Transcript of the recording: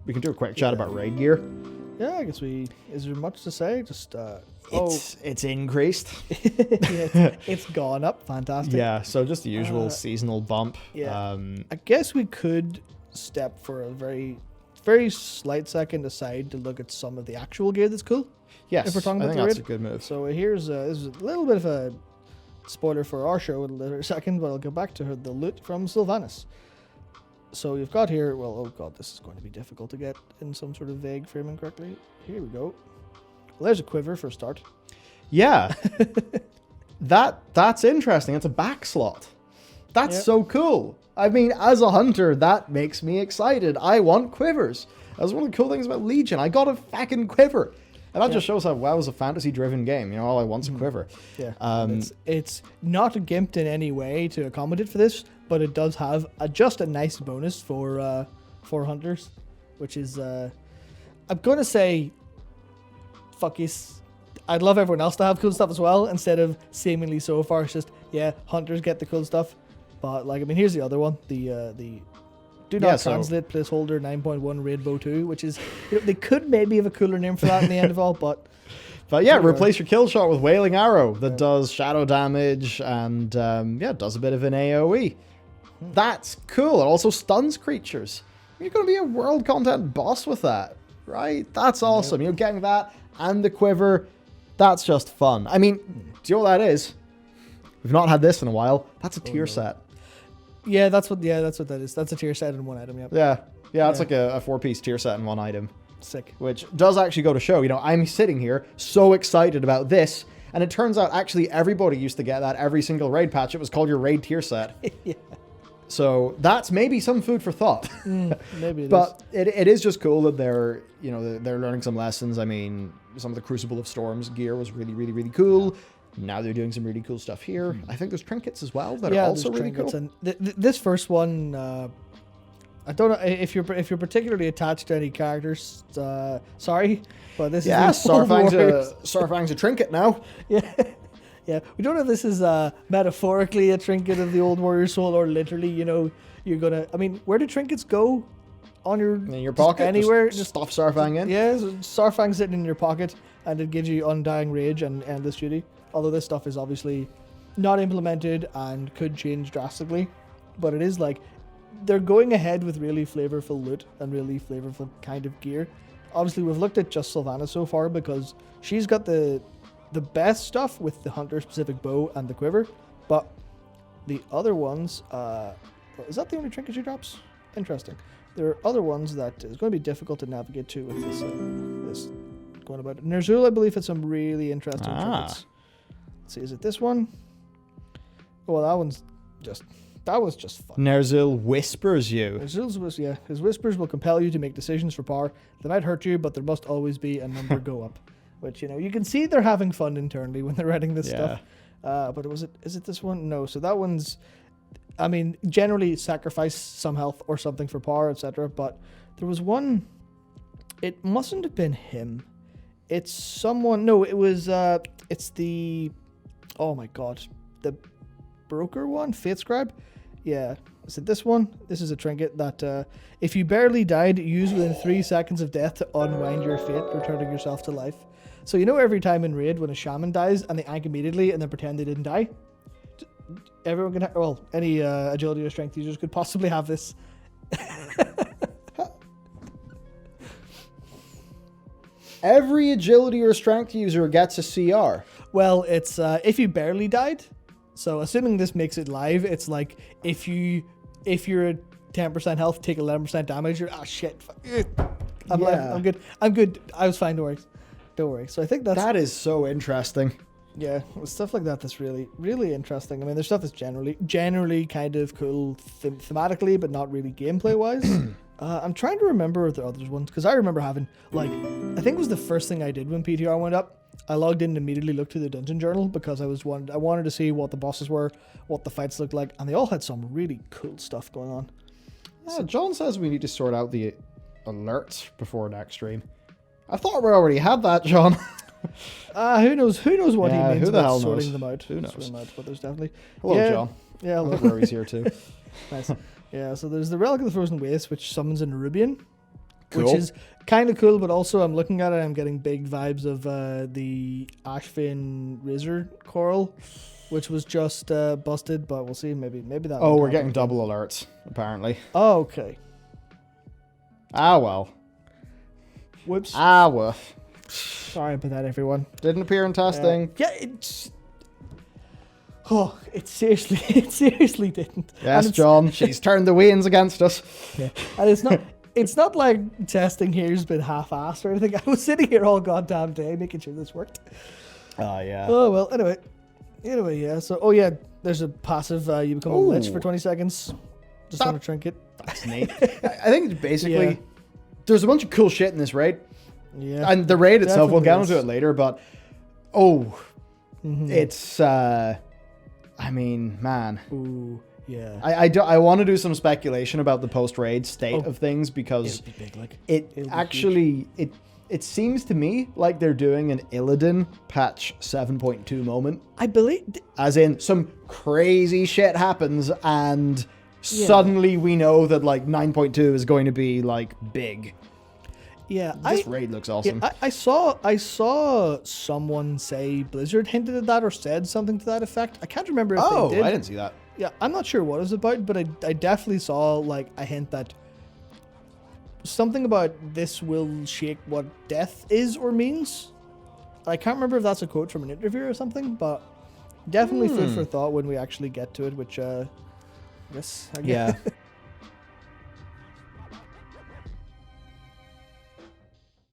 we can do a quick chat about raid gear. Yeah, I guess is there much to say? Just, It's increased. it's gone up. Fantastic. Yeah, so just the usual seasonal bump. Yeah. I guess we could step for a very, very slight second aside to look at some of the actual gear that's cool. Yes, if we're talking I about think the that's raid. a good move. So this is a little bit of a spoiler for our show in a little second, but I'll go back to the loot from Sylvanas. So you've got here, well, oh god, this is going to be difficult to get in some sort of vague framing correctly. Here we go. Well, there's a quiver for a start. Yeah. That's interesting. It's a back slot. That's so cool. I mean, as a hunter, that makes me excited. I want quivers. That's one of the cool things about Legion. I got a fucking quiver. And that just shows how WoW is a fantasy-driven game. You know, all I want's a quiver. Yeah. It's not gimped in any way to accommodate for this, but it does have just a nice bonus for hunters, which is, I'm going to say, fuck yes. I'd love everyone else to have cool stuff as well, instead of seemingly so far it's just, hunters get the cool stuff. But, like, I mean, here's the other one, the Do Not Translate placeholder 9.1 Rainbow 2, which is, they could maybe have a cooler name for that in the end of all, but yeah, replace your kill shot with Wailing Arrow that does shadow damage and, does a bit of an AoE. That's cool. It also stuns creatures. You're going to be a world content boss with that, right? That's awesome. You're getting that and the quiver. That's just fun. I mean, do you know what that is? We've not had this in a while. That's a tier set. Yeah, that's what that is. That's a tier set in one item, Yeah, it's like a 4-piece tier set in one item. Sick. Which does actually go to show, I'm sitting here so excited about this, and it turns out actually everybody used to get that every single raid patch. It was called your raid tier set. Yeah. So that's maybe some food for thought. Maybe it but is. It is just cool that they're learning some lessons. I mean, some of the Crucible of Storms gear was really, really, really cool. Now they're doing some really cool stuff here. I think there's trinkets as well that are also really cool. And this first one, I don't know if you're particularly attached to any characters. Sorry, but this is Starfang's a trinket now. Yeah. Yeah, we don't know if this is metaphorically a trinket of the old warrior soul or literally, you're gonna. I mean, where do trinkets go? In your pocket, anywhere. Just stuff Starfang in. Yeah, so Starfang sitting in your pocket, and it gives you undying rage and endless duty. Although this stuff is obviously not implemented and could change drastically, but it is like they're going ahead with really flavorful loot and really flavorful kind of gear. Obviously, we've looked at just Sylvanas so far because she's got the best stuff with the hunter-specific bow and the quiver, but the other ones, is that the only trinket she drops? Interesting. There are other ones that is going to be difficult to navigate to with this going about it. Ner'zhul, I believe, had some really interesting trinkets. Let's see, is it this one? Well, that was just fun. Ner'zhul whispers you. His whispers will compel you to make decisions for power. They might hurt you, but there must always be a number go up. Which, you can see they're having fun internally when they're writing this stuff. But is it this one? No. So that one's, I mean, generally sacrifice some health or something for power, etc. But there was one, it mustn't have been him. It's someone, no, it was, it's the, oh my god, the broker one, Fate Scribe? Yeah. Is it this one? This is a trinket that, if you barely died, use within 3 seconds of death to unwind your fate, returning yourself to life. So every time in raid when a shaman dies and they ank immediately and then pretend they didn't die, everyone can any agility or strength users could possibly have this. Every agility or strength user gets a CR. Well, it's if you barely died. So assuming this makes it live, it's like if you're at 10% health, take 11% damage. You're shit. I'm good. I was fine. Don't worry. So I think that is so interesting. Yeah, stuff like that's really, really interesting. I mean, there's stuff that's generally kind of cool thematically, but not really gameplay wise. I'm trying to remember if there are other ones because I remember having I think it was the first thing I did when PTR went up. I logged in and immediately looked through the dungeon journal because I wanted to see what the bosses were, what the fights looked like, and they all had some really cool stuff going on. So John says we need to sort out the alerts before next stream. I thought we already had that, John. Who knows what he means who the hell sorting knows? them out. Who knows? But there's definitely... Hello, John. Yeah, hello. Rory's here too. Nice. Yeah, so there's the Relic of the Frozen Waste, which summons a Nerubian. Cool. which is kind of cool, but also I'm looking at it, I'm getting big vibes of the Ashfin Razor Coral, which was just busted, but we'll see. Maybe that. Oh, might we're getting happen double alerts, apparently. Oh, okay. Ah, well. Whoops. Ah, well. Sorry about that, everyone. Didn't appear in testing. Yeah, it's. Oh, it seriously didn't. Yes, And John. She's turned the winds against us. Yeah. And it's not like testing here's been half-assed or anything. I was sitting here all goddamn day making sure this worked. Oh, yeah. Oh, well, anyway, yeah. So, oh, yeah, there's a passive, you become a lich for 20 seconds. Just on a trinket. That's neat. I think it's basically, there's a bunch of cool shit in this raid. Yeah. And the raid itself, we'll get Definitely into it later, but, it's, I mean, man. Ooh, yeah. I want to do some speculation about the post-raid state of things because It'll be big, like. It seems to me like they're doing an Illidan patch 7.2 moment. I believe... As in, some crazy shit happens and suddenly we know that, like, 9.2 is going to be, like, big. Yeah. This raid looks awesome. Yeah, I saw someone say Blizzard hinted at that or said something to that effect. I can't remember if they did. I didn't see that. Yeah, I'm not sure what it was about, but I definitely saw, like, a hint that something about this will shake what death is or means. I can't remember if that's a quote from an interview or something, but definitely food for thought when we actually get to it, which, I guess. Yeah.